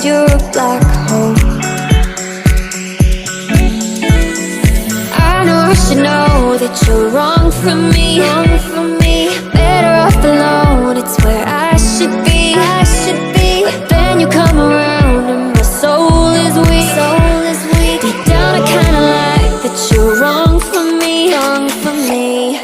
you're a black hole. I know I should know that you're wrong for me, wrong for me. Better off alone, it's where I should be, I should be. But then you come around and my soul is weak, soul is weak. Deep down I kinda like that you're wrong for me, wrong for me.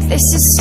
This is